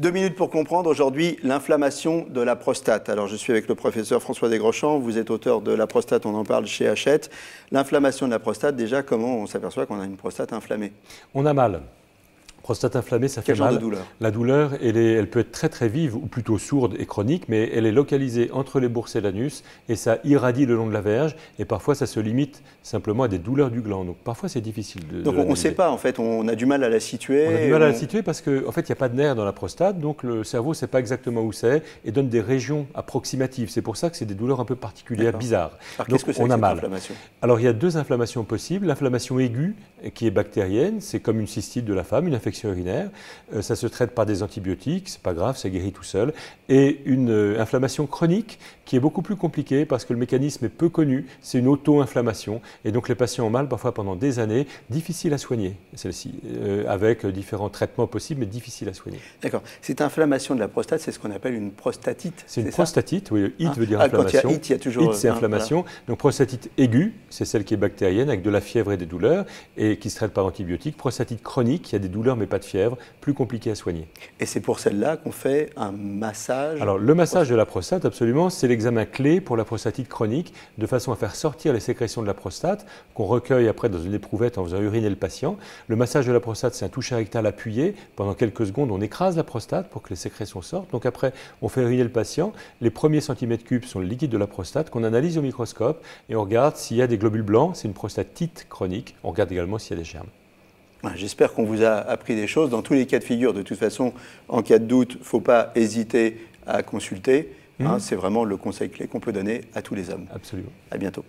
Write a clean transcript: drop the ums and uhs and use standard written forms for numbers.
2 minutes pour comprendre aujourd'hui l'inflammation de la prostate. Alors je suis avec le professeur François Desgroschans, vous êtes auteur de La prostate, on en parle chez Hachette. L'inflammation de la prostate, déjà comment on s'aperçoit qu'on a une prostate inflammée? On a mal. Prostate inflammée, ça fait mal. Quel genre de douleur? La douleur, elle peut être très très vive, ou plutôt sourde et chronique, mais elle est localisée entre les bourses et l'anus, et ça irradie le long de la verge, et parfois ça se limite simplement à des douleurs du gland. Donc parfois c'est difficile de Donc on ne sait pas, en fait, on a du mal à la situer. On a du mal à la situer parce qu'en fait il n'y a pas de nerf dans la prostate, donc le cerveau ne sait pas exactement où c'est, et donne des régions approximatives. C'est pour ça que c'est des douleurs un peu particulières, bizarres. Alors qu'est-ce que c'est que cette inflammation? Alors il y a deux inflammations possibles. L'inflammation aiguë, qui est bactérienne, c'est comme une cystite de la femme, une infection urinaire. Ça se traite par des antibiotiques, c'est pas grave, ça guérit tout seul. Et une inflammation chronique qui est beaucoup plus compliquée parce que le mécanisme est peu connu, c'est une auto-inflammation. Et donc les patients ont mal parfois pendant des années, difficile à soigner celle-ci, avec différents traitements possibles, mais difficile à soigner. D'accord. Cette inflammation de la prostate, c'est ce qu'on appelle une prostatite. C'est une prostatite, oui, it veut dire inflammation. Quand il y a it, il y a toujours... It, c'est inflammation. Voilà. Donc prostatite aiguë, c'est celle qui est bactérienne, avec de la fièvre et des douleurs, et qui se traite par antibiotiques. Prostatite chronique, il y a des douleurs mais pas de fièvre, plus compliqué à soigner. Et c'est pour celle-là qu'on fait un massage? Alors le massage de la prostate, absolument, c'est l'examen clé pour la prostatite chronique, de façon à faire sortir les sécrétions de la prostate, qu'on recueille après dans une éprouvette en faisant uriner le patient. Le massage de la prostate, c'est un toucher rectal appuyé. Pendant quelques secondes, on écrase la prostate pour que les sécrétions sortent. Donc après, on fait uriner le patient. Les premiers centimètres cubes sont le liquide de la prostate qu'on analyse au microscope et on regarde s'il y a des globules blancs. C'est une prostatite chronique. On regarde également s'il y a des germes. J'espère qu'on vous a appris des choses. Dans tous les cas de figure, de toute façon, en cas de doute, il ne faut pas hésiter à consulter. C'est vraiment le conseil clé qu'on peut donner à tous les hommes. Absolument. À bientôt.